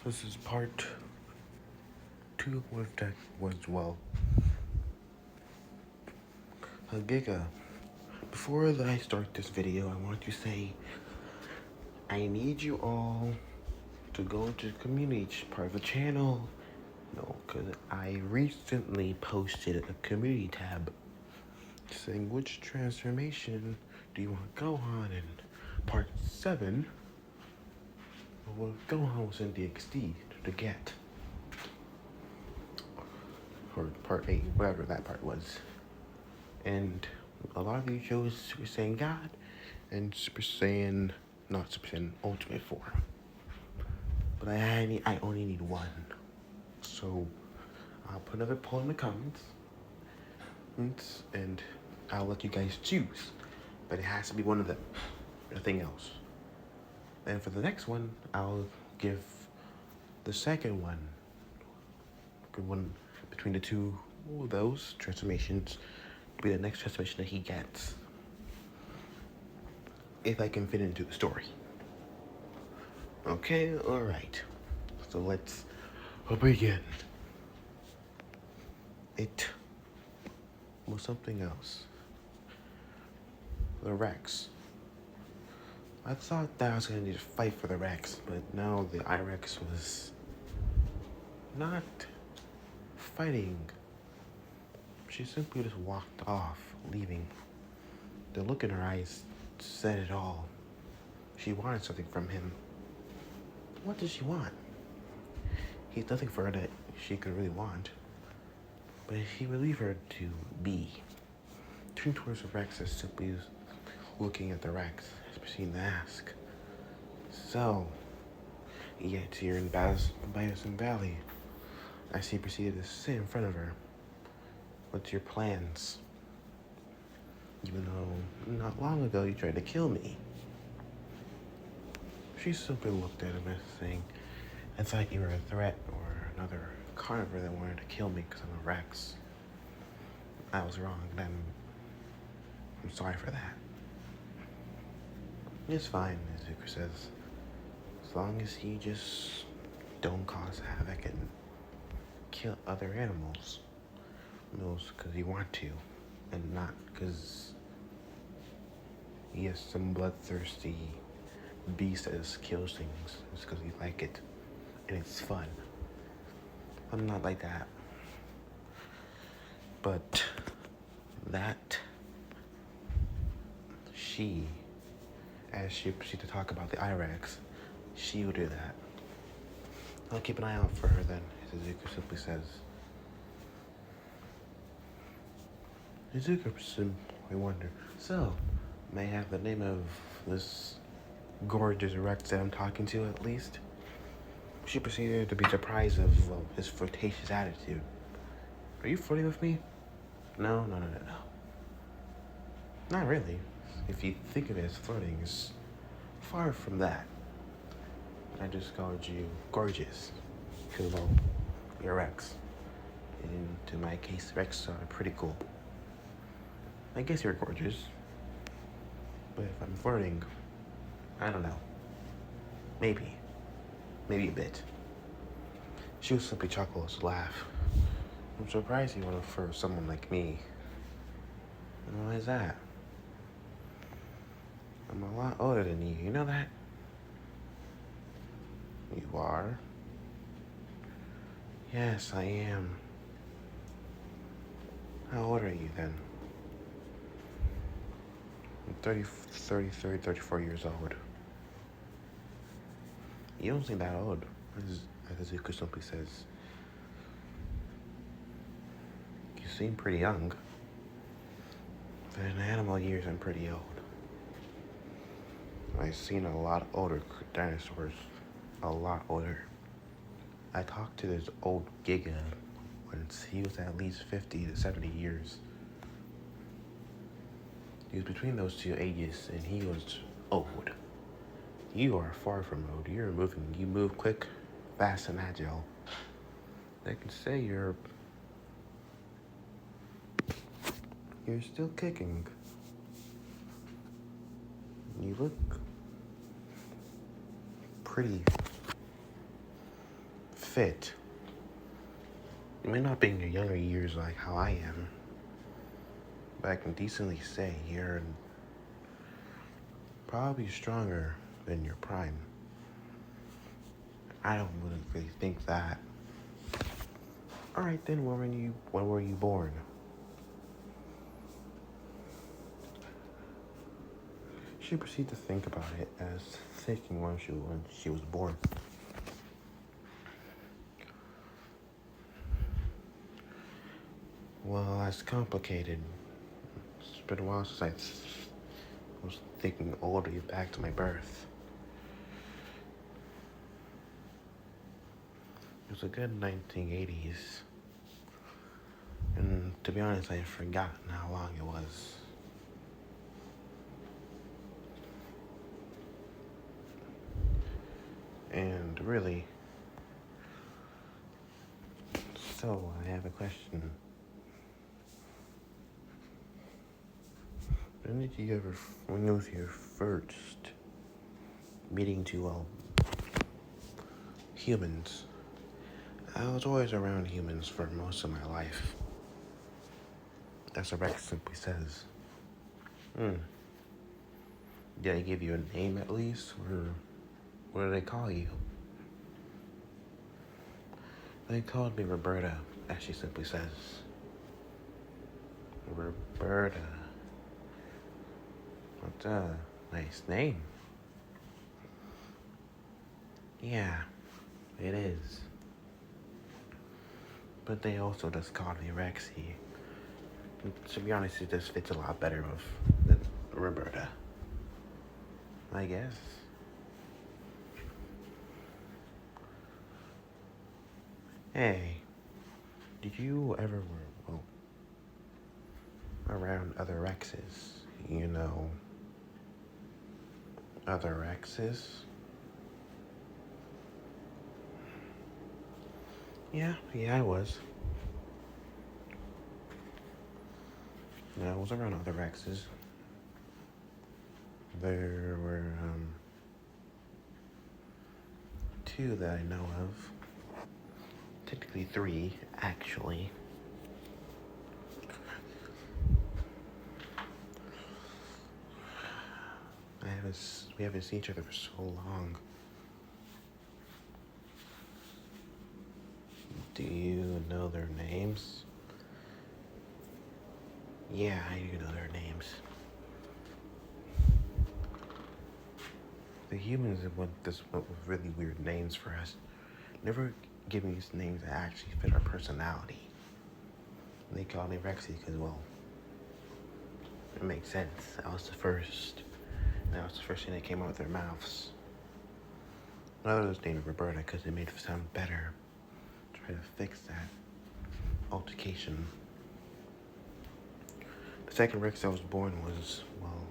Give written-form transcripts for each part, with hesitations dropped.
This is part 2 with deck as well. Giga. Before I start this video, I want to say I need you all to go to the community part of the channel. No, because I recently posted a community tab saying which transformation do you want Gohan in part 7. Well, Gohan was in the XD to get. Or part 8, whatever that part was. And a lot of you chose Super Saiyan God and not Super Saiyan Ultimate form. But I only need one. So I'll put another poll in the comments. And I'll let you guys choose. But it has to be one of them. Nothing else. And for the next one, I'll give the second one. Good one between the two of those transformations. Be the next transformation that he gets. If I can fit into the story. Okay, alright. So let's begin. It was something else. The Rex. I thought that I was gonna need to fight for the Rex, but no, the IREX was not fighting. She simply just walked off, leaving. The look in her eyes said it all. She wanted something from him. What did she want? He's nothing for her that she could really want. But he would leave her to be. Turning towards the Rex as simply as looking at the Rex, as proceeding to ask. So, yet here in Bison Valley, as he proceeded to sit in front of her. What's your plans? Even though not long ago you tried to kill me. She simply looked at him as saying, I thought you were a threat or another carnivore that wanted to kill me because I'm a Rex. I was wrong, then I'm sorry for that. It's fine, as Zuko says. As long as he just don't cause havoc and kill other animals. Knows because you want to, and not because he has some bloodthirsty beast that just kills things. It's because you like it, and it's fun. I'm not like that. But that she, as she proceeded to talk about the IREX, she would do that. I'll keep an eye out for her then, as Izuku simply says. Izuku simply wonder, so, may I have the name of this gorgeous Rex that I'm talking to at least? She proceeded to be surprised of his flirtatious attitude. Are you flirting with me? No. Not really. If you think of it as flirting, it's far from that. I just called you gorgeous. Because, well, you're Rex. And to my case, Rex are pretty cool. I guess you're gorgeous. But if I'm flirting, I don't know. Maybe a bit. She was simply chuckles, laugh. I'm surprised you want to flirt with someone like me. And why is that? I'm a lot older than you, you know that? You are? Yes, I am. How old are you then? I'm 34 years old. You don't seem that old, as Zuko simply says. You seem pretty young. But in animal years, I'm pretty old. I've seen a lot older dinosaurs. A lot older. I talked to this old giga once. He was at least 50 to 70 years. He was between those two ages, and he was old. You are far from old. You move quick, fast, and agile. I can say you're still kicking. You look pretty fit. You may not be in your younger years like how I am, but I can decently say you're probably stronger than your prime. I don't really think that. Alright then, when were you born? She proceeded to think about it as thinking when she was born. Well, that's complicated. It's been a while since I was thinking all the way back to my birth. It was a good 1980s. And to be honest, I've forgotten how long it was. And really, so I have a question. When was your first meeting to, humans? I was always around humans for most of my life. That's what Rex simply says. Did I give you a name at least? Or what do they call you? They called me Roberta, as she simply says. Roberta. What a nice name. Yeah, it is. But they also just called me Rexy. And to be honest, it just fits a lot better than Roberta, I guess. Hey, did you ever around other Rexes? You know, other Rexes? Yeah, I was. Yeah, I was around other Rexes. There were, two that I know of. Technically three, actually. We haven't seen each other for so long. Do you know their names? Yeah, I do know their names. The humans are what with really weird names for us. Never give me these names that actually fit our personality. They call me Rexy because, well, it makes sense. That was the first thing that came out of their mouths. Another was named Roberta because it made it sound better. Try to fix that altercation. The second Rex I was born was, well,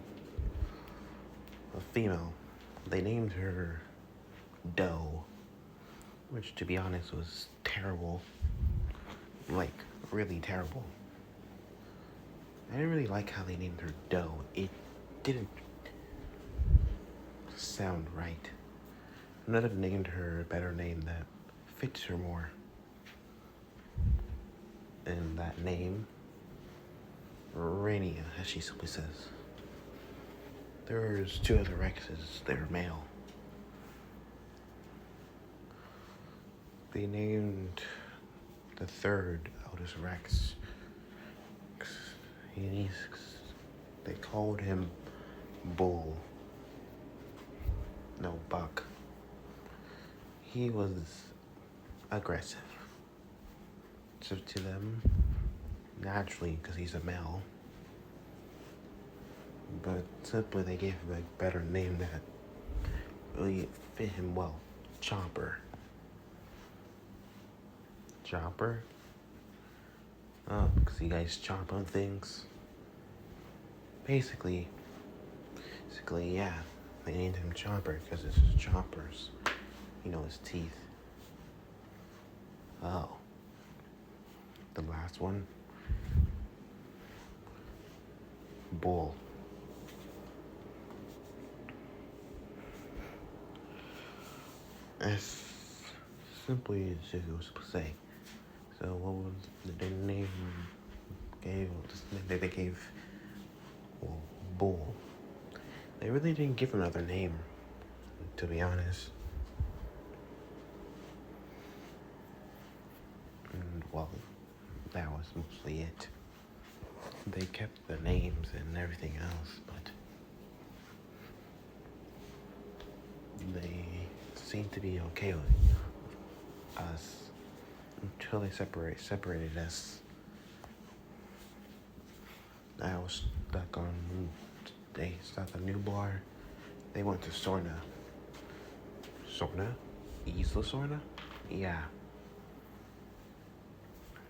a female. They named her Doe, which, to be honest, was terrible. Like, really terrible. I didn't really like how they named her Doe. It didn't sound right. Another named her a better name that fits her more. And that name, Rainia, as she simply says. There's two other Rexes. They're male. They named the third eldest Rex. They called him Bull. No, Buck. He was aggressive. So to them, naturally, because he's a male. But simply they gave him a better name that really fit him well. Chopper. Chopper? Oh, because you guys chomp on things. Basically, yeah. They named him Chopper because it's his choppers. You know, his teeth. Oh. The last one? Bull. simply Zuko's say. So what was the name they gave well, Bull? They really didn't give another name, to be honest. And well, that was mostly it. They kept the names and everything else, but they seemed to be okay with us until they separated us. I was stuck on. They stopped at Nublar. They went to Sorna. Sorna? Isla Sorna? Yeah.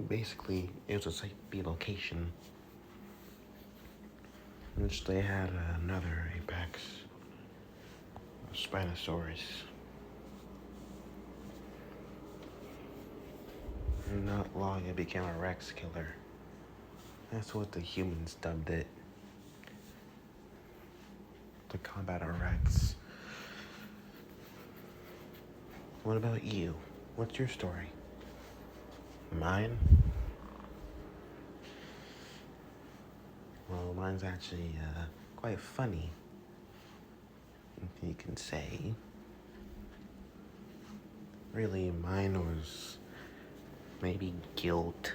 Basically, it was a Site B location, in which they had another Apex Spinosaurus. Not long, it became a Rex killer. That's what the humans dubbed it. To combat a Rex. What about you? What's your story? Mine? Well, mine's actually quite funny, if you can say. Really, mine was maybe guilt,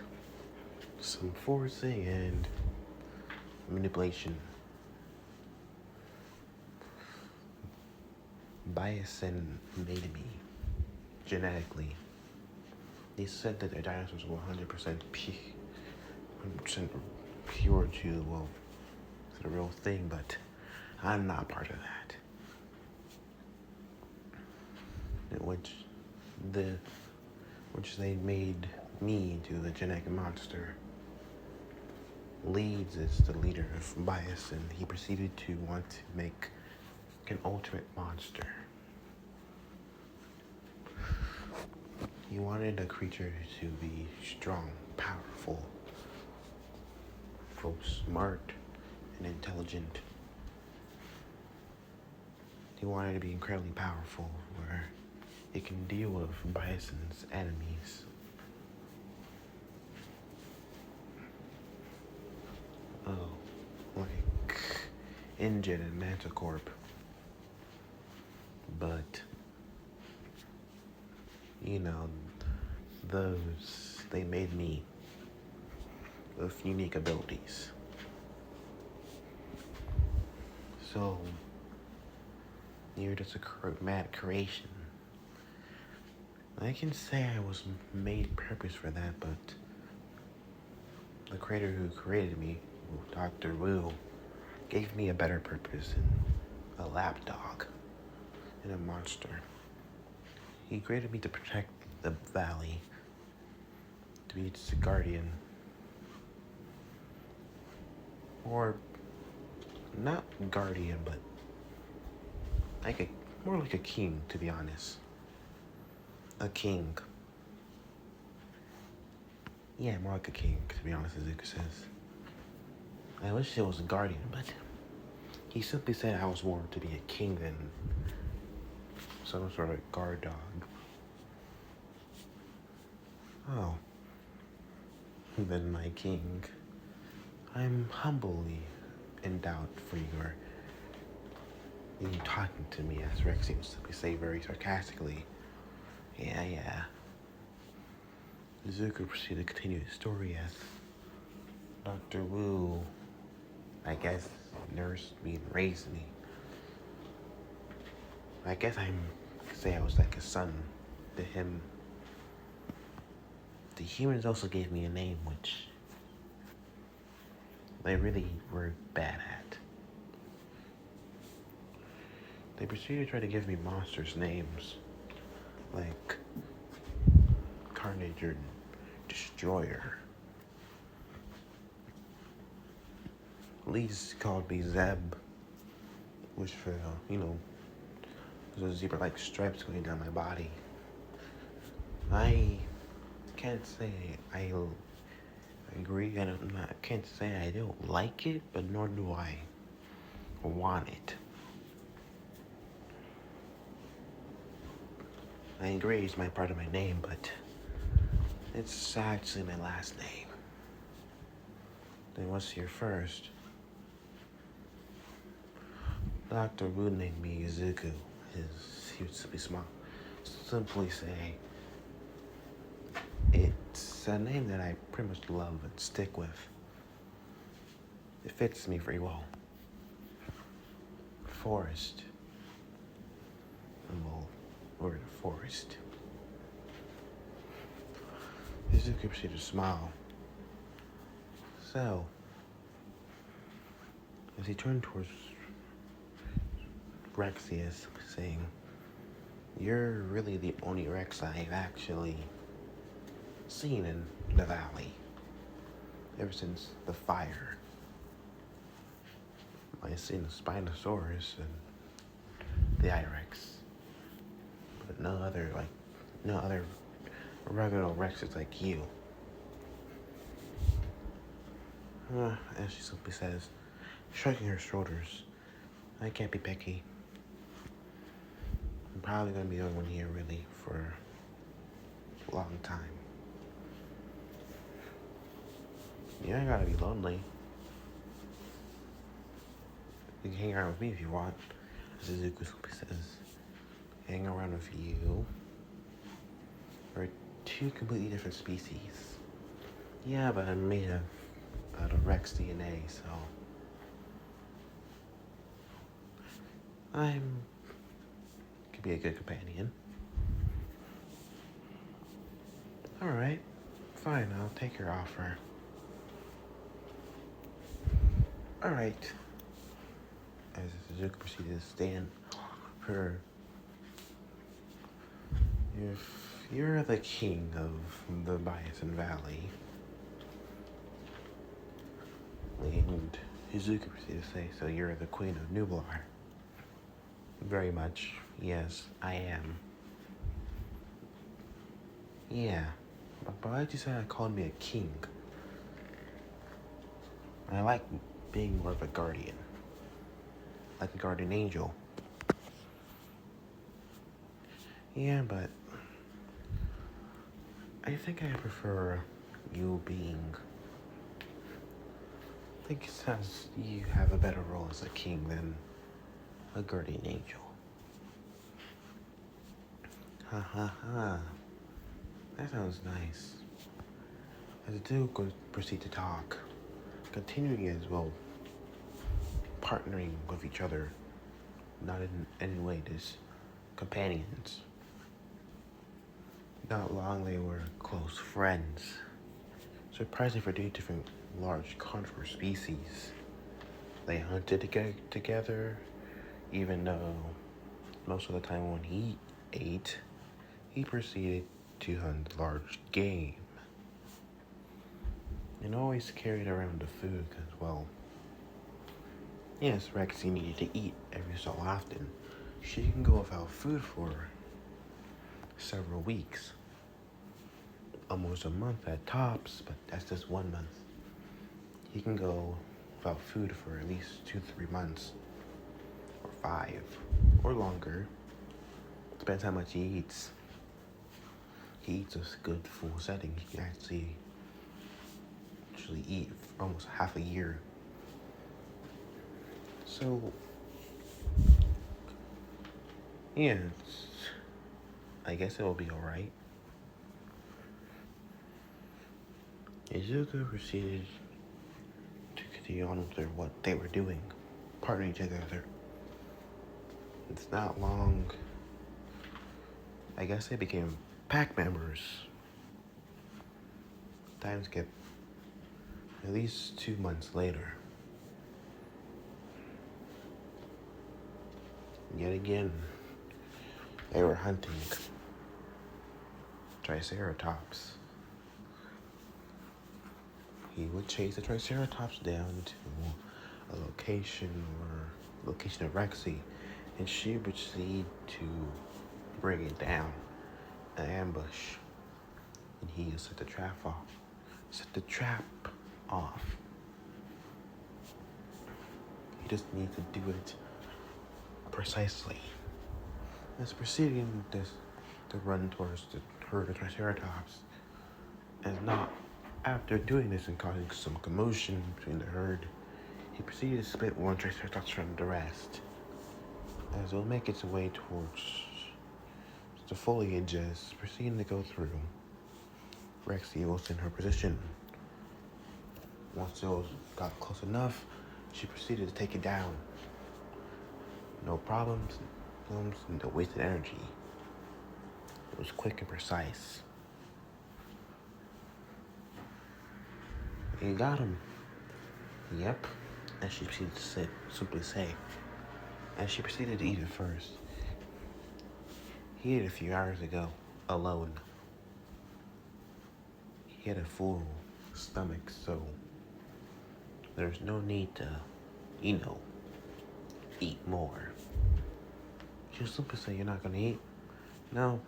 some forcing, and manipulation. Bison made me genetically. They said that their dinosaurs were 100% pure to, well, it's a real thing, but I'm not part of that. Which they made me into the genetic monster. Leeds is the leader of Bias, and he proceeded to want to make an ultimate monster. He wanted a creature to be strong, powerful, both smart and intelligent. He wanted to be incredibly powerful, where it can deal with Bison's enemies. Oh, like Injin and Manticorp. But, you know, they made me with unique abilities. So, you're just a mad creation. I can say I was made purpose for that, but the creator who created me, Dr. Wu, gave me a better purpose in a lapdog and a monster. He created me to protect the valley, to be its guardian. Or, not guardian, but more like a king, to be honest. A king. Yeah, more like a king, to be honest, as Zuko says. I wish it was a guardian, but he simply said I was born to be a king than some sort of guard dog. Oh. Then my king, I'm humbly endowed for you talking to me, as Rex seems to say very sarcastically. Yeah. Zuko proceeded to continue his story as Dr. Wu, I guess, nursed me and raised me. I guess I could say I was like a son to him. The humans also gave me a name, which they really were bad at. They proceeded to try to give me monsters' names, like Carnage or Destroyer. Leeds called me Zeb, which for, there's a zebra-like stripes going down my body. I can't say I agree, and I can't say I don't like it, but nor do I want it. I agree it's my part of my name, but it's actually my last name. Then what's your first? Dr. Wu named me Izuku. He would simply say, it's a name that I pretty much love and stick with. It fits me very well. Forest. Well, word forest. Izuku proceeded to smile. So, as he turned towards Rexius, saying, you're really the only Rex I've actually seen in the valley. Ever since the fire. I've seen the Spinosaurus and the Irex. But no other regular Rexes like you. As she simply says, shrugging her shoulders, I can't be picky. I'm probably gonna be the only one here really for a long time. You ain't gotta be lonely. You can hang around with me if you want, as Izuku simply says. Hang around with you. We're two completely different species. Yeah, but I'm made out of Rex DNA, so could be a good companion. Alright, fine, I'll take your offer. Alright. As Izuku proceeded to stand her. If you're the king of the Bison Valley, and Izuku proceeded to say, so you're the queen of Nublar. Very much, yes, I am. Yeah, but why'd you say I called me a king? I like being more of a guardian. Like a guardian angel. Yeah, but I think I prefer you being... I think it sounds you have a better role as a king than a guardian angel. Ha ha ha. That sounds nice. As the two proceed to talk, continuing as well, partnering with each other, not in any way as companions. Not long they were close friends. Surprisingly for two different large carnivore species. They hunted together, even though most of the time when he ate, he proceeded to hunt large game. And always carried around the food as well. Yes, Rexy needed to eat every so often. She can go without food for several weeks. Almost a month at tops, but that's just 1 month. He can go without food for at least 2-3 months. Or 5. Or longer. Depends how much he eats. He eats a good full setting. He can actually eat for almost half a year. So, yeah, I guess it will be alright. Izuku proceeded to continue on with what they were doing, partnering together. It's not long. I guess they became pack members. Time skip. At least 2 months later. Yet again, they were hunting Triceratops. He would chase the Triceratops down to a location of Rexy, and she would proceed to bring it down, an ambush, and he would set the trap off. He just needs to do it precisely. As proceeding to run towards the herd of Triceratops. And not after doing this and causing some commotion between the herd, he proceeded to split one Triceratops from the rest. As it will make its way towards the foliages, proceeding to go through, Rex was in her position. Once it got close enough, she proceeded to take it down. No problems, no wasted energy. It was quick and precise. You got him. Yep. And she proceeded to simply say. And she proceeded to eat it first. He ate it a few hours ago, alone. He had a full stomach, so there's no need to, eat more. She'll simply say, "You're not gonna eat?" "No.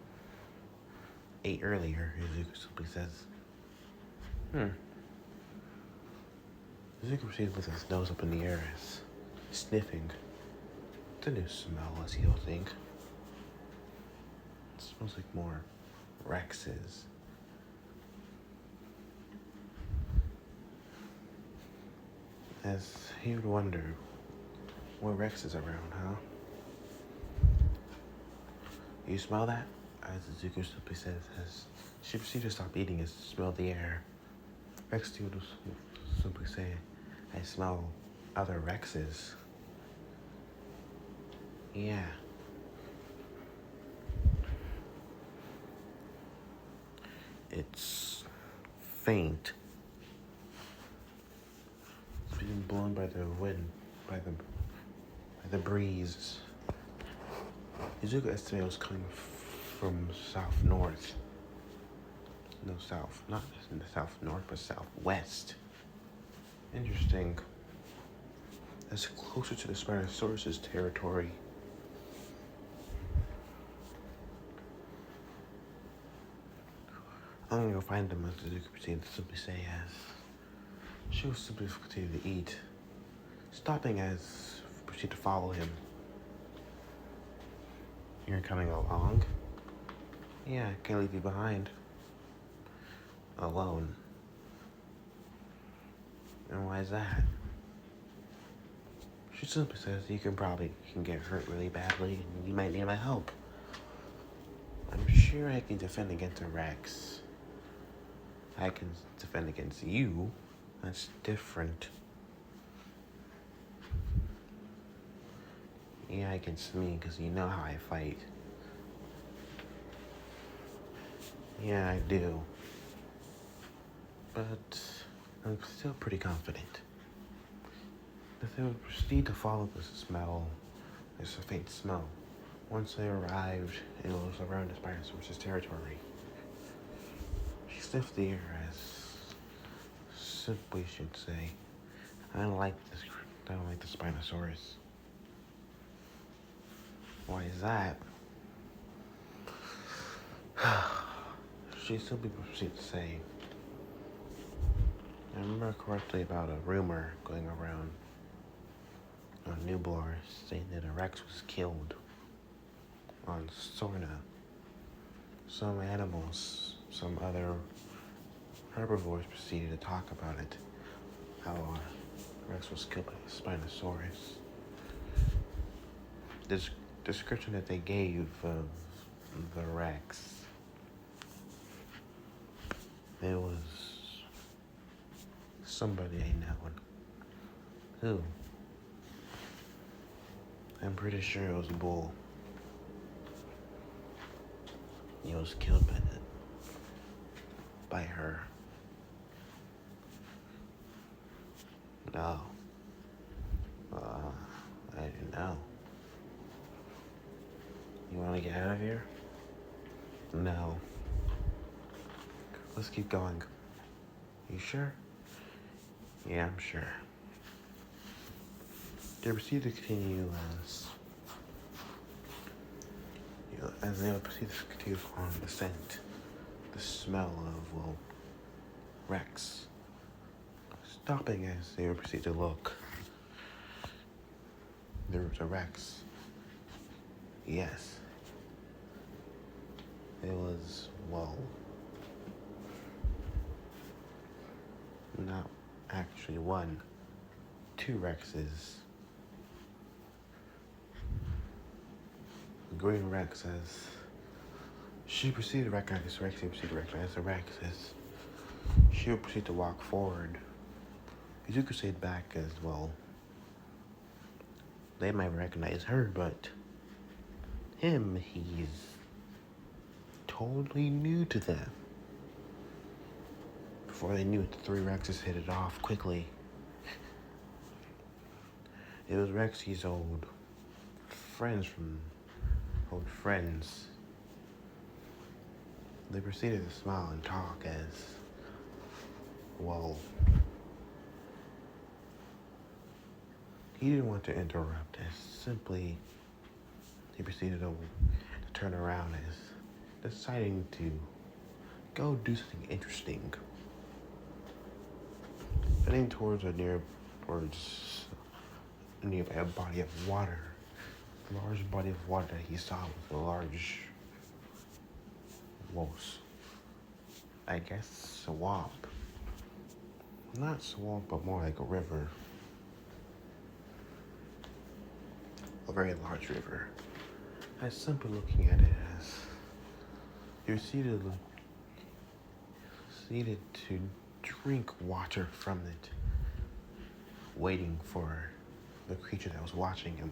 Ate earlier," Izuku simply says. Izuku proceeds with his nose up in the air, sniffing. It's a new smell, as he'll think. It smells like more Rexes. As he would wonder, what Rex is around, huh? You smell that? As Izuku simply says, as she proceeds to stop eating and smell the air. Rex would simply say, "I smell other Rexes." Yeah. It's faint. It's being blown by the wind, by the breeze. Izuku estimated it was coming from south-north. No, south. Not in the south-north, but southwest. Interesting. That's closer to the Spinosaurus' territory. I'm gonna go find them, as Izuku proceeded to simply say, as she was simply continuing to eat, stopping as proceed to follow him. "You're coming along?" "Yeah, I can't leave you behind. Alone." "And why is that?" She simply says, "You can get hurt really badly, and you might need my help. I'm sure I can defend against a Rex. I can defend against you. That's different." "Yeah, against me, because you know how I fight." "Yeah, I do. But I'm still pretty confident." If they would proceed to follow this smell, there's a faint smell. Once they arrived, it was around the Spinosaurus' territory. She sniffed the air, as simply should say, I don't like the Spinosaurus." "Why is that?" She simply proceeded to say, "I remember correctly about a rumor going around on Newblor saying that a Rex was killed on Sorna. Some animals, some other herbivores proceeded to talk about it, how Rex was killed by a Spinosaurus. This description that they gave of the Rex, it was somebody I know. Who? I'm pretty sure it was a bull. He was killed by her. No. I didn't know. You want to get out of here?" "No. Let's keep going." "You sure?" "Yeah, I'm sure." They proceed to continue as they proceed to continue on the scent, the smell of, Rex. Stopping as they proceed to look. There was a Rex. Yes. it was, well, not actually one, two Rexes. The green Rex says, she proceeded to recognize Rexy, proceeded to recognize the Rex as she would proceed to walk forward. As you could say back as well. They might recognize her, but him, he's totally new to them. Before they knew it, the three Rexes hit it off quickly. It was Rexy's old friends. They proceeded to smile and talk as, well, he didn't want to interrupt as simply he proceeded to turn around as deciding to go do something interesting. Heading towards a nearby body of water. The large body of water that he saw was a large, I guess, swamp. Not swamp, but more like a river. A very large river. I was simply looking at it as you're seated to drink water from it, waiting for the creature that was watching him.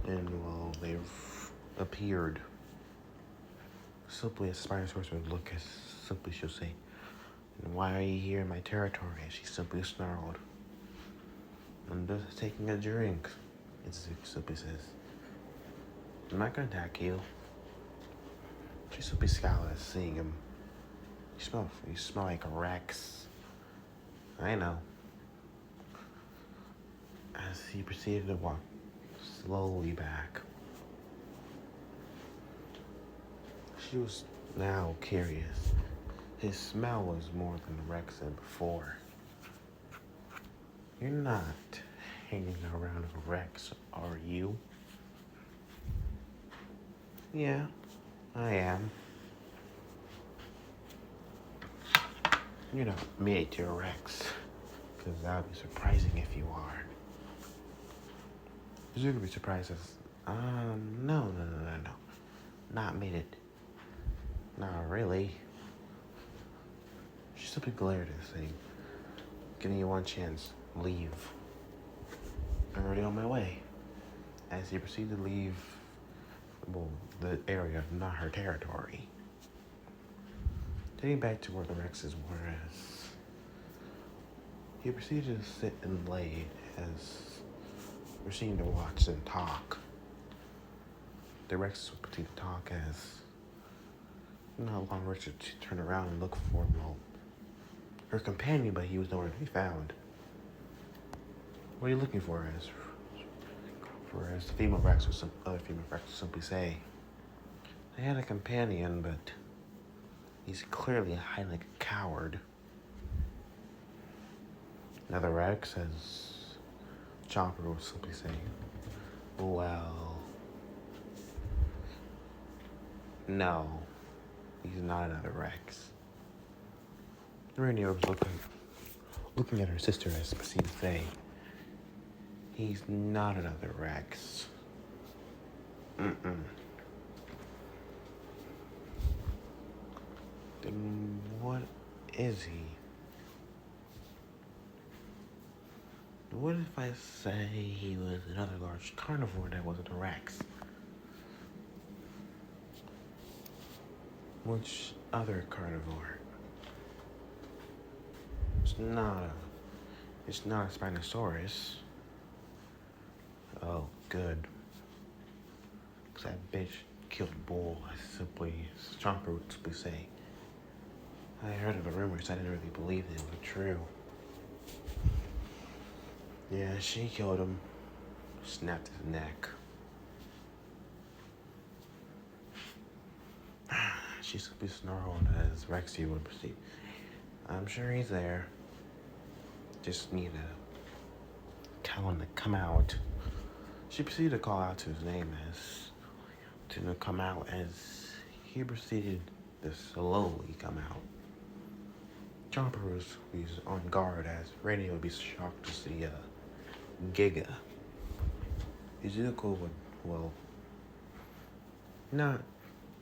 And well, they've appeared. Simply as Spinosaurus would look as simply she'll say, "And why are you here in my territory?" She simply snarled. "I'm just taking a drink," it simply says. "I'm not gonna attack you." She simply scowled at seeing him. You smell like a Rex." "I know." As he proceeded to walk slowly back. She was now curious. His smell was more than the Rex said before. "You're not hanging around a Rex, are you?" "Yeah, I am." "You're not made to a Rex, because that would be surprising if you are." You're gonna be surprised as, no. Not made it. Not really. She simply glared at the thing. "Giving you one chance. Leave." "I'm already on my way." As he proceeded to leave, the area, not her territory. Getting back to where the Rexes were, as he proceeded to sit and lay as proceeding to watch and talk. The Rexes would proceed to talk as not long Richard turned around and looked for her companion, but he was nowhere to be found. "What are you looking for?" As the female Rex or some other female Rex would simply say. "I had a companion, but he's clearly hiding like a coward." Another Rex, as Chopper would simply say, "Well, no, he's not another Rex." Rainier was looking at her sister as proceeded to say, "He's not another Rex. Then what is he?" "What if I say he was another large carnivore that wasn't a Rex?" "Which other carnivore?" It's not a Spinosaurus." "Oh, good. Because that bitch killed Bull," Chomper would simply say. "I heard of the rumors. I didn't really believe they were true." "Yeah, she killed him." Snapped his neck. She simply snarled as Rexy would proceed. "I'm sure he's there. Just need to tell him to come out." She proceeded to call out to his name as to come out as he proceeded to slowly come out. Chopper was on guard as Rainy would be shocked to see Giga. Izuku would, well, not,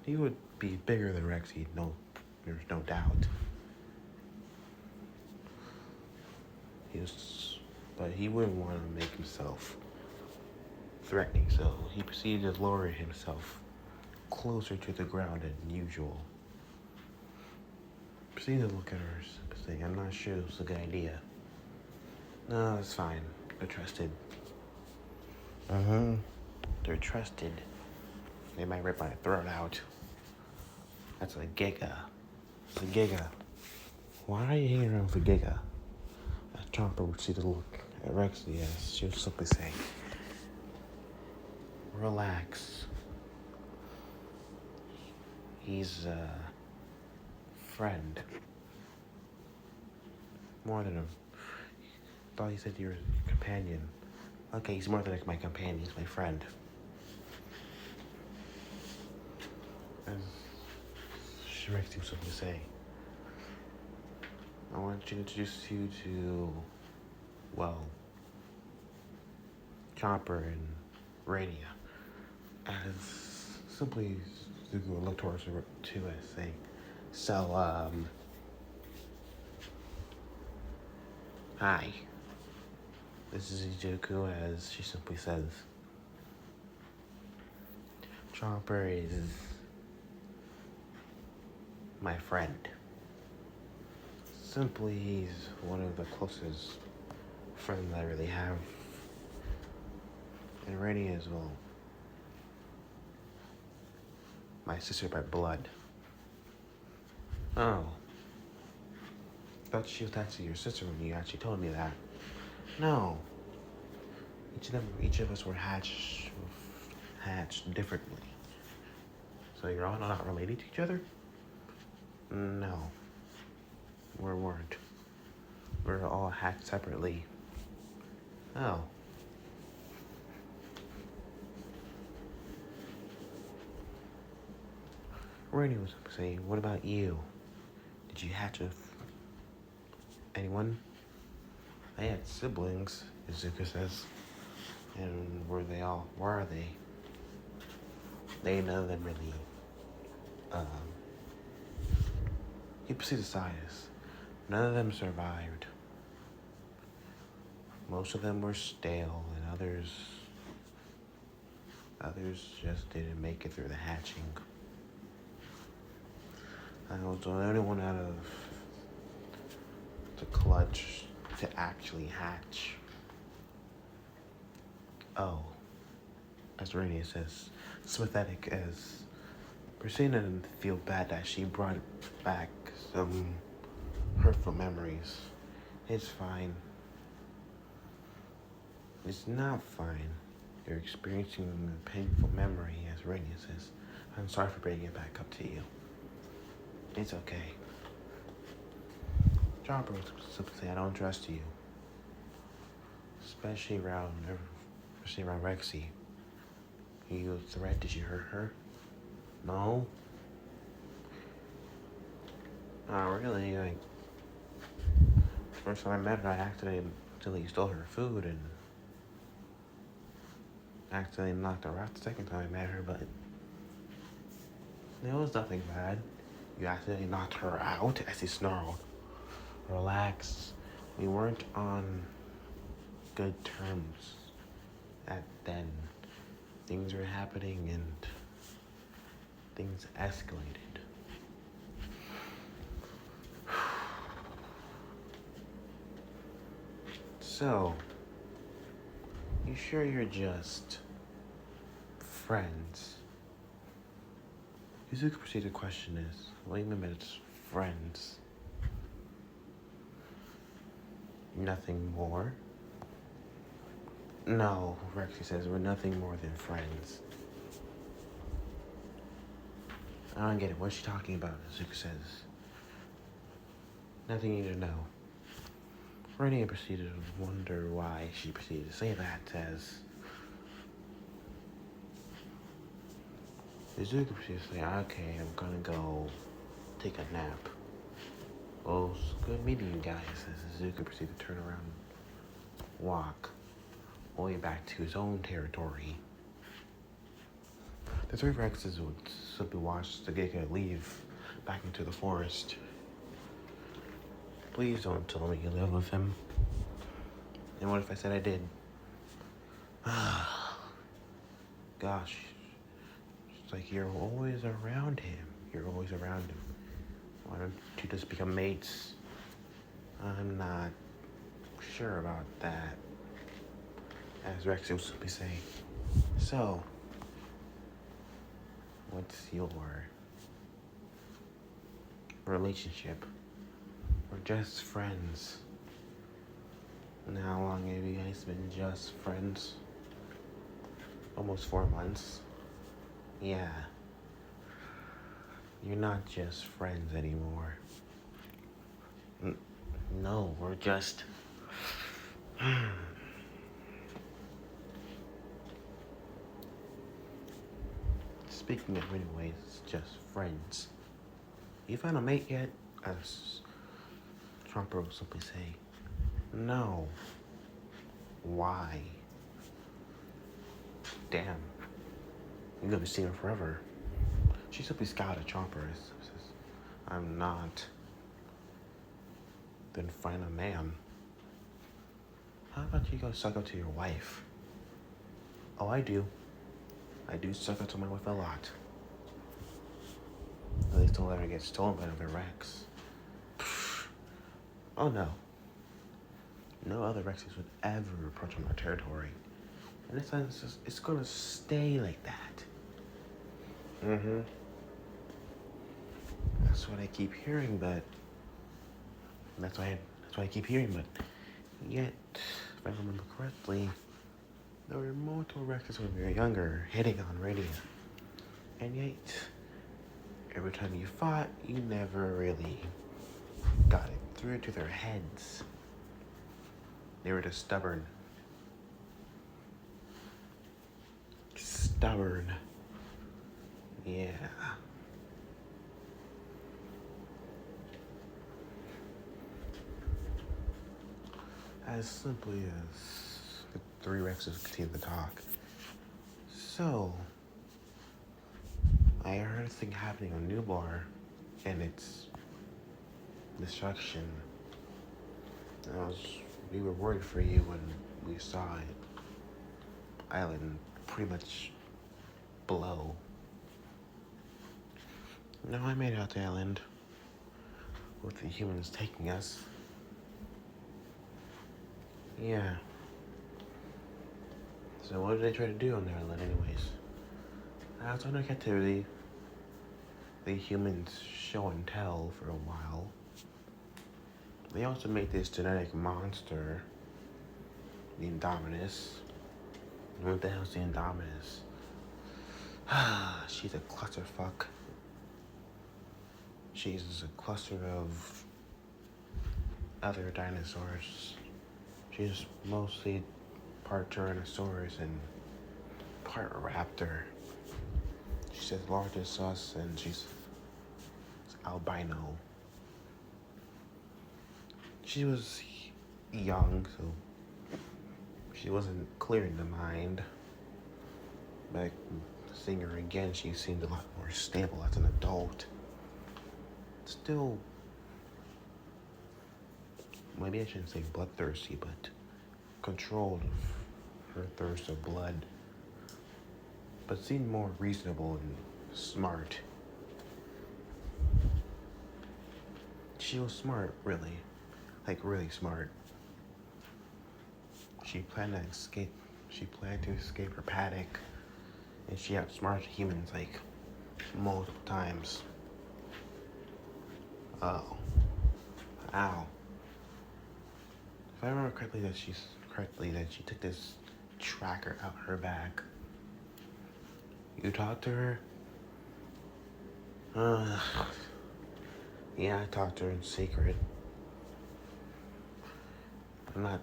he would be bigger than Rexy, there's no doubt. But he wouldn't want to make himself threatening, so he proceeded to lower himself closer to the ground than usual. Proceeded to look at her, saying, I'm not sure it was a good idea. No, it's fine. They're trusted. They're trusted. They might rip my throat out. That's a giga. It's a giga. Why are you hanging around with a giga? Chomper would see the look at Rexy as she would simply say, relax. He's a friend. More than a... thought you said you were a companion. Okay, he's more than like my companion, he's my friend. As Rexy would simply say, I want to introduce you to, well, Chopper and Rania. As simply Zuko would look towards her too as saying, so, hi. This is Izuku, as she simply says. Chopper is my friend. Simply, he's one of the closest friends I really have. And Rainy as well. My sister by blood. Oh. Thought she was actually your sister when you actually told me that. No. Each of us were hatched differently. So you're all not related to each other? No. We weren't. We're all hatched separately. Oh. Rainy was saying, what about you? Did you hatch with anyone? I had siblings, Izuku says. And where are they? None of them really, you see the size. None of them survived. Most of them were stale, and others just didn't make it through the hatching. I was the only one out of the clutch to actually hatch. Oh, as Rainier says, sympathetic as Priscilla didn't feel bad that she brought back some hurtful memories. It's fine. It's not fine. You're experiencing a painful memory, as Rainier says. I'm sorry for bringing it back up to you. It's okay. Chopper would simply say, I don't trust you. Especially around Rexy. Are you a threat? Did you hurt her? No? Not really. First time I met her, I accidentally stole her food and accidentally knocked her out the second time I met her, but it was nothing bad. You accidentally knocked her out, as he snarled. Relax. We weren't on good terms then. Things were happening and things escalated. So, you sure you're just friends? Yuzuka proceeded to question is, what do you mean by it's friends? Nothing more? No, Rexy says, we're nothing more than friends. I don't get it. What's she talking about? Zuko says. Nothing you need to know. Renee proceeded to wonder why she proceeded to say that, as Izuku proceeds to say, okay, I'm gonna go take a nap. Well, it's good meeting you guys, as Izuku proceeds to turn around and walk all the way back to his own territory. The three Rexes would simply watch the giga leave back into the forest. Please don't tell me you live with him. And what if I said I did? Gosh. It's like you're always around him. You're always around him. Why don't you just become mates? I'm not sure about that. As Rex will simply say. So, what's your relationship? We're just friends. And how long have you guys been just friends? Almost 4 months. Yeah. You're not just friends anymore. No, we're just... Speaking of many ways, just friends. You found a mate yet? As Trumper will simply say, no. Why? Damn. You're gonna be seeing her forever. She simply scowled at Chomper and says, I'm not. Then find a man. How about you go suck up to your wife? Oh, I do. I do suck up to my wife a lot. At least don't let her get stolen by another Rex. Oh no. No other Rexes would ever approach on our territory. And it's gonna stay like that. That's what I keep hearing, but that's why I keep hearing, but yet, if I remember correctly, there were multiple Rexes when we were younger hitting on radio. And yet, every time you fought, you never really got it through to their heads. They were just stubborn. Stubborn. Yeah. As simply as the three Rexes continue to talk. So, I heard a thing happening on New Bar and its destruction. We were worried for you when we saw it. Island pretty much below. No, I made it out the island with the humans taking us. Yeah. So what did they try to do on the island anyways? I was under captivity. The humans show and tell for a while. They also made this genetic monster, the Indominus. What the hell's the Indominus? She's a clusterfuck. She's a cluster of other dinosaurs. She's mostly part Tyrannosaurus and part raptor. She's as large as us and she's albino. She was young, so she wasn't clear in the mind. But seeing her again, she seemed a lot more stable as an adult. Still, maybe I shouldn't say bloodthirsty, but controlled of her thirst of blood. But seemed more reasonable and smart. She was smart, really. Like, really smart. She planned to escape her paddock, and she outsmarted humans, like, multiple times. Oh. Ow. If I remember correctly that she took this tracker out her back. You talked to her? Yeah, I talked to her in secret. We're not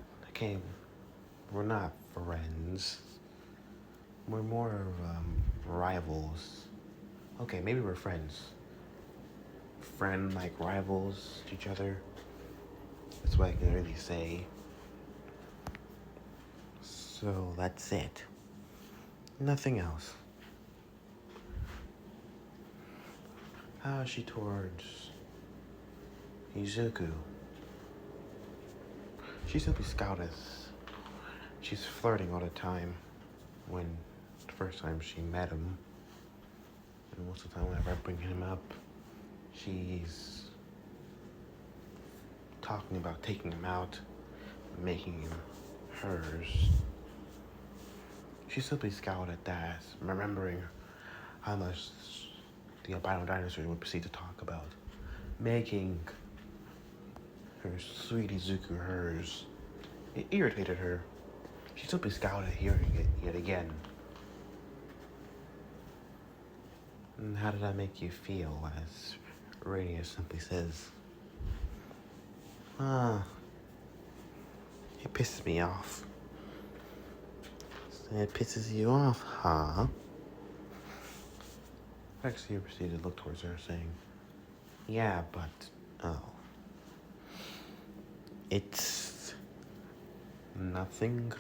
friends. We're more of, rivals. Okay, maybe we're friends. Friend, like rivals to each other. That's what I can really say. So that's it. Nothing else. How is she towards Izuku? She simply scouted. She's flirting all the time. When the first time she met him, and most of the time whenever I bring him up, she's talking about taking him out, making him hers. She simply scowled at that, remembering how much the albino dinosaur would proceed to talk about making her sweet Izuku hers. It irritated her. She simply scowled at hearing it yet again. And how did that make you feel, as Rainier simply says? It pisses me off. It pisses you off, huh? Rexia proceeded to look towards her, saying, yeah, but, oh. It's nothing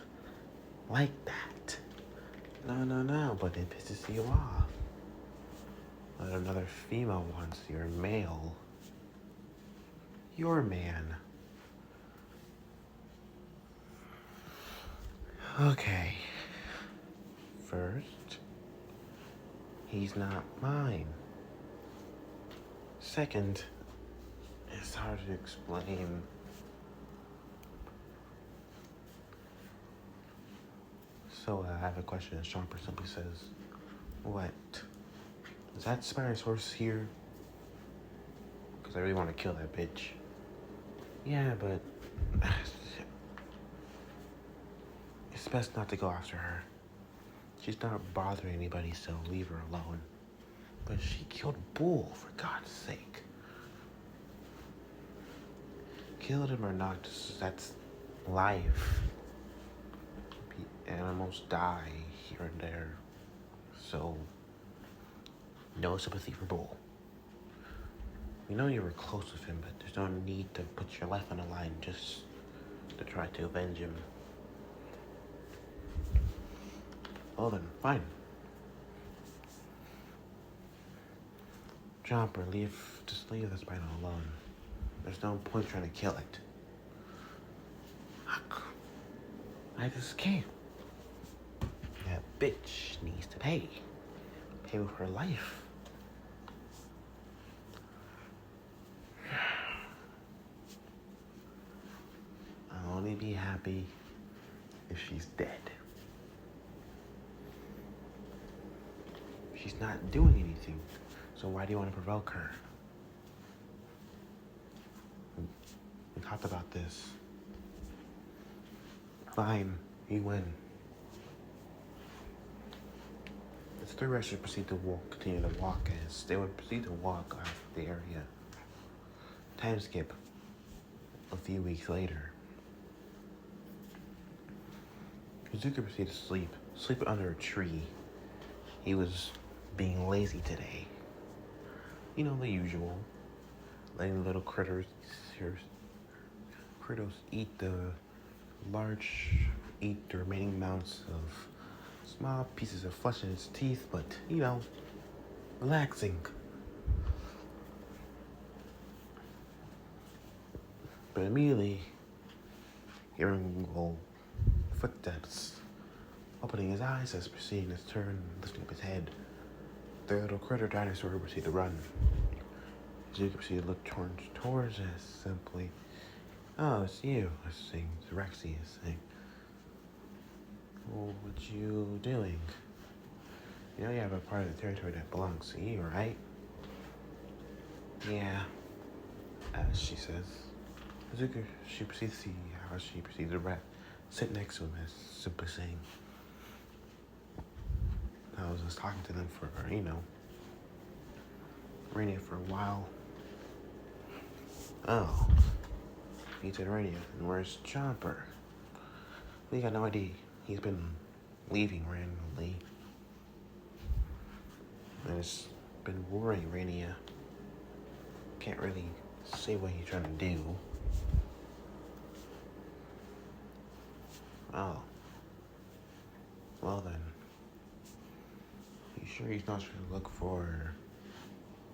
like that. No, but it pisses you off. That another female wants your male. Your man. Okay. First, he's not mine. Second, it's hard to explain. So I have a question, and Chomper simply says, what? Is that Spinosaurus here? Because I really want to kill that bitch. Yeah, but it's best not to go after her. She's not bothering anybody, so leave her alone. But she killed Bull, for God's sake. Killed him or not, that's life. Animals die here and there. So, no sympathy for Bull. We know you were close with him, but there's no need to put your life on the line just to try to avenge him. Well then, fine. Jumper, just leave the spino alone. There's no point trying to kill it. I just can't. That bitch needs to pay. Pay with her life. I'll only be happy if she's dead. She's not doing anything, so why do you want to provoke her? We talked about this. Fine, you win. The three racers continue to walk as they would proceed to walk out of the area. Time skip. A few weeks later. Izuku proceeded to sleep under a tree. He was being lazy today. You know, the usual. Letting little critters eat the remaining amounts of small pieces of flesh in its teeth, but, you know, relaxing. But immediately, hearing footsteps, opening his eyes as proceeding his turn, lifting up his head, the little critter dinosaur proceeded to run. Zuka proceeded to look towards us simply. Oh, it's you, I was saying, Rexy is saying. Well, what you doing? You know you have a part of the territory that belongs to you, right? Yeah, as she says. Zuka, she proceeds to see how she proceeds to sit next to him as simply saying, I was just talking to them for, Rainier for a while. Oh, he said Rainier, and where's Chomper? We got no idea. He's been leaving randomly. And it's been worrying Rainier. Can't really say what he's trying to do. Oh. Well then. You sure he's not trying to look for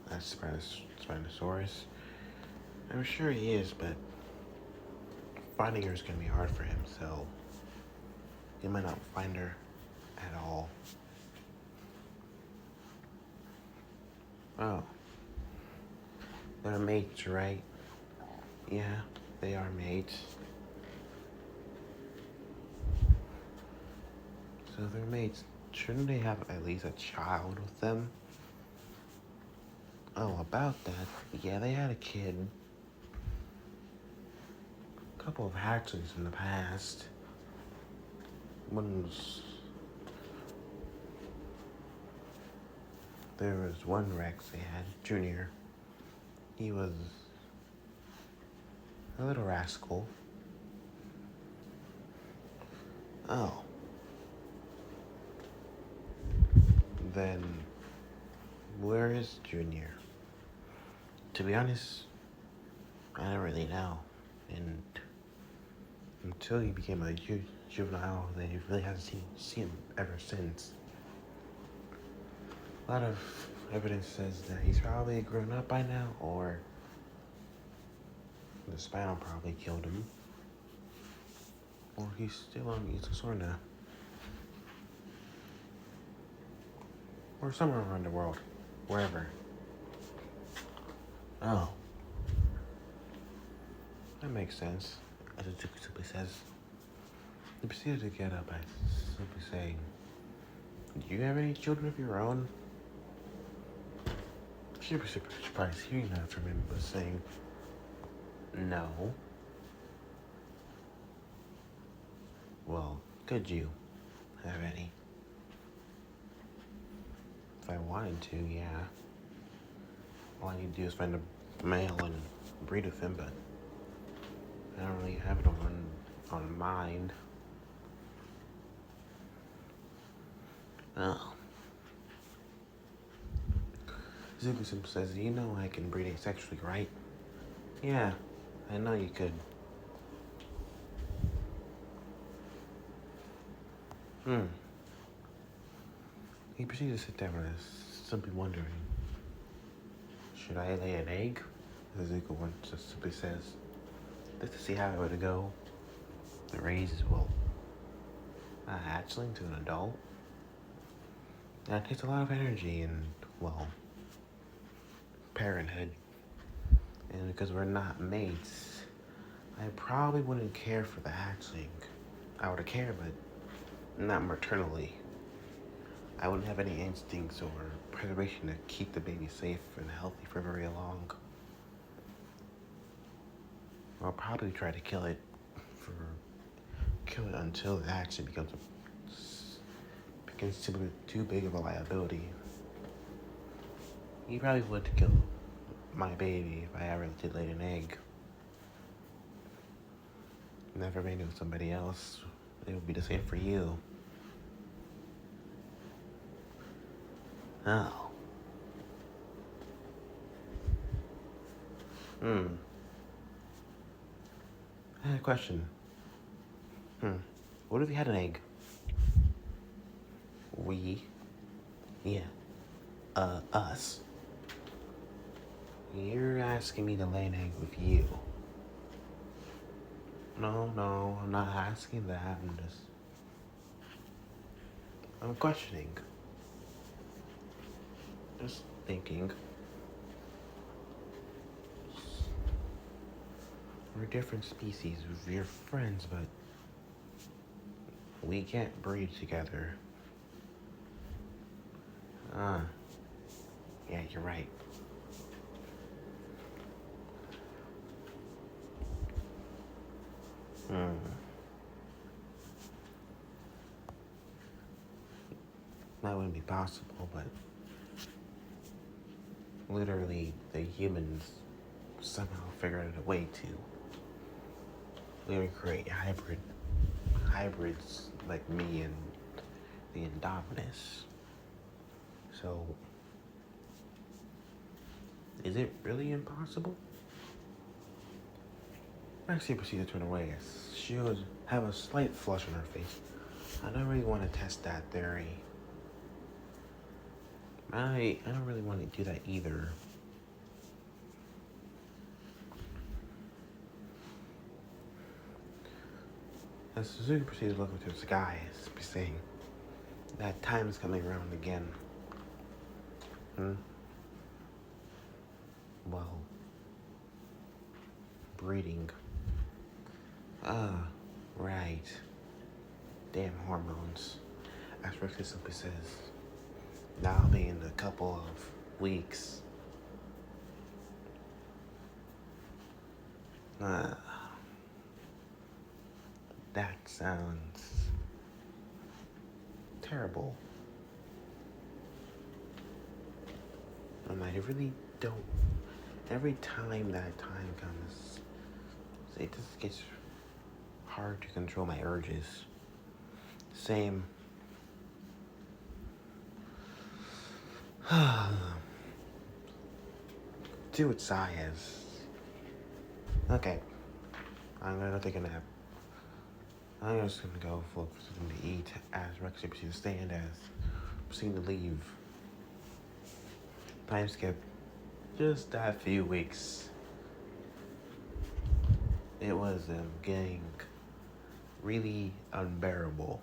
that Spinosaurus? I'm sure he is, but finding her is gonna be hard for him, so he might not find her at all. Oh. They're mates, right? Yeah, they are mates. So they're mates. Shouldn't they have at least a child with them? Oh, about that. Yeah, they had a kid. A couple of hatchlings in the past. There was one Rex they had, Junior. He was a little rascal. Oh. Then, where is Junior? To be honest, I don't really know. And until he became a juvenile, they really haven't seen him ever since. A lot of evidence says that he's probably grown up by now, or the spinal probably killed him, or he's still on Sorna, or somewhere around the world, wherever. Oh, that makes sense. As it simply says, he proceeded to get up by simply saying, "Do you have any children of your own?" She was super surprised hearing that from him, but saying, "No." Well, could you have any? If I wanted to, yeah. All I need to do is find a male and breed with him, but I don't really have it on mind. Oh. Zubusim says, "You know I can breed asexually, right?" "Yeah, I know you could." He proceeded to sit down and simply wondering, should I lay an egg? Ezekiel just simply says, just to see how it would go. The raises, well, a hatchling to an adult. That takes a lot of energy and, well, parenthood. And because we're not mates, I probably wouldn't care for the hatchling. I would care, but not maternally. I wouldn't have any instincts or preservation to keep the baby safe and healthy for very long. I'll probably try to kill it until it actually becomes too big of a liability. You probably would kill my baby if I ever did lay an egg. Never made it with somebody else. It would be the same for you. Oh. I had a question. What if you had an egg? We? Yeah. Us. You're asking me to lay an egg with you. No, I'm not asking that. I'm questioning. Just thinking. We're different species. We're friends, but we can't breed together. Yeah, you're right. That wouldn't be possible, but literally the humans somehow figured out a way to literally create hybrids like me and the Indominus. So Is it really impossible? Maxie proceeded to turn away as she would have a slight flush on her face. I don't really want to test that theory. I don't really want to do that either. As Suzuki proceeded to look into the sky, saying, that time is coming around again. Well, breeding. Right. Damn hormones. As Rexy simply says, now be in a couple of weeks. That sounds terrible. And I really don't. Every time that time comes, it just gets hard to control my urges. Same. Do what Sai is. Okay. I'm gonna go take a nap. I'm just gonna go look for something to eat as Rexy proceeds to stand as proceeding to leave. Time skip. Just that few weeks. It was getting really unbearable.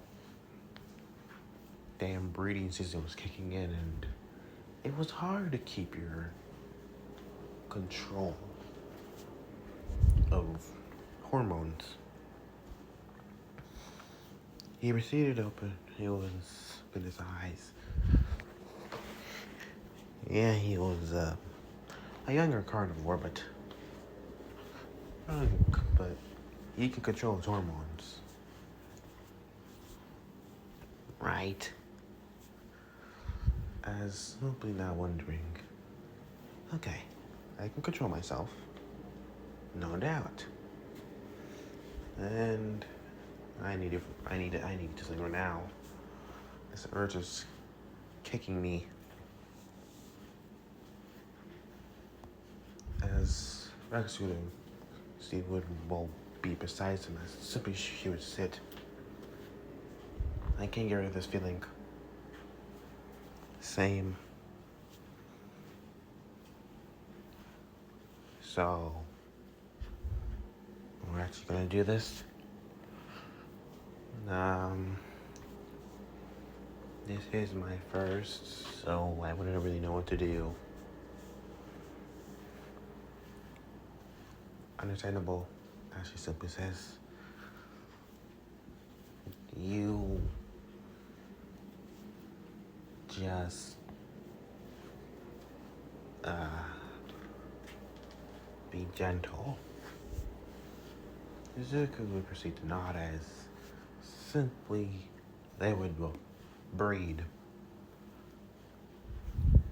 Damn breeding season was kicking in and it was hard to keep your control of hormones. He proceeded to open his eyes. Yeah, he was a younger carnivore, but he can control his hormones. Right? As simply not wondering, okay, I can control myself. No doubt. And I need to sleep right now. This urge is kicking me. As Rexy Steve would be beside him, as simply he would sit. I can't get rid of this feeling. Same. So, we're actually gonna do this. This is my first, so I wouldn't really know what to do. Understandable, as she simply says. You just be gentle. Izuku would proceed to nod as simply they would breed.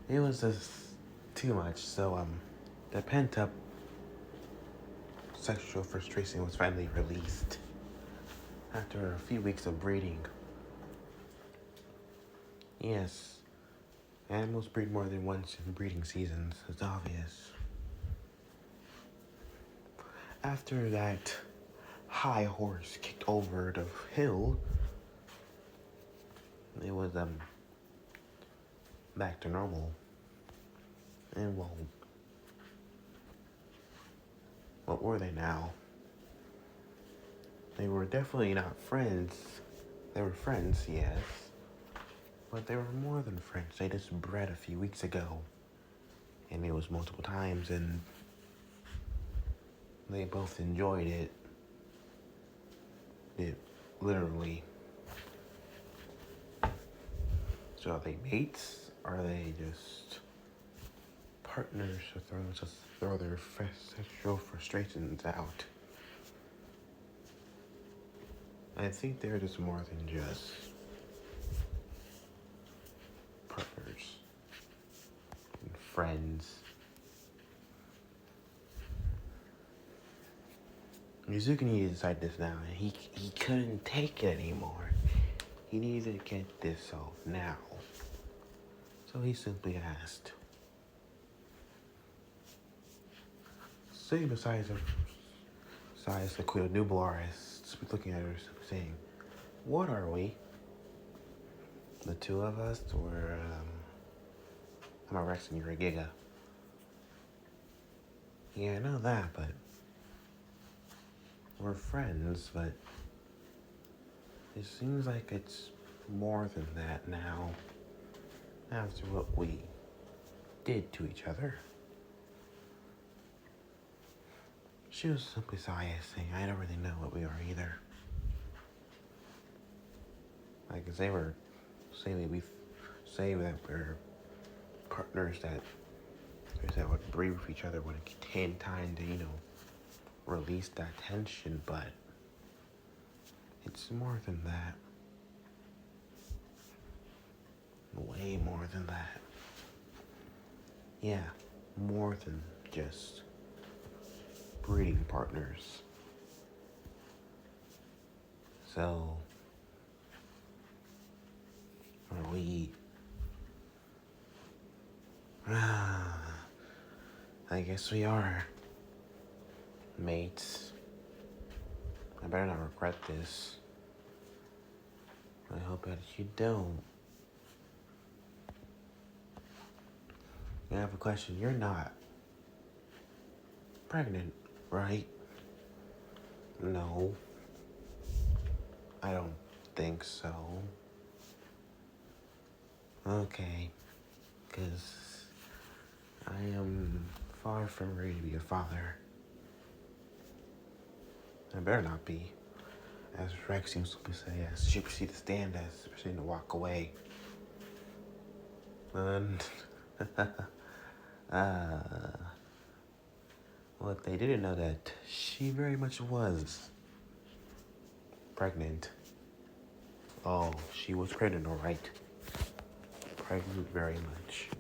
It was just too much, so the pent up sexual frustration was finally released after a few weeks of breeding. Yes, animals breed more than once in breeding seasons, it's obvious. After that high horse kicked over the hill, it was back to normal. And well, what were they now? They were definitely not friends. They were friends, yes. But they were more than friends. They just bred a few weeks ago. And it was multiple times, and they both enjoyed it. It literally. So are they mates? Are they just partners to throw their sexual frustrations out? I think they're just more than just partners and friends. Mizuki needed to decide this now, and he couldn't take it anymore. He needed to get this solved now. So he simply asked, sitting besides the Queen of Nublar, looking at her, saying, "What are we? The two of us, or I'm a Rex and you're a Giga." Yeah, I know that, but we're friends. But it seems like it's more than that now. After what we did to each other. She was simply saying, "I don't really know what we are either." Like, if they were saying that we're partners that would breathe with each other when it came time to, release that tension, but it's more than that. Way more than that. Yeah, more than just breeding partners. So, are we... I guess we are mates. I better not regret this. I hope that you don't. I have a question. You're not pregnant, right? No, I don't think so. Okay, because I am far from ready to be a father. I better not be, as Rex seems to say, as she proceeded to stand, as proceeding to walk away. And what they didn't know that she very much was pregnant. Oh, she was pregnant, all right. Pregnant very much.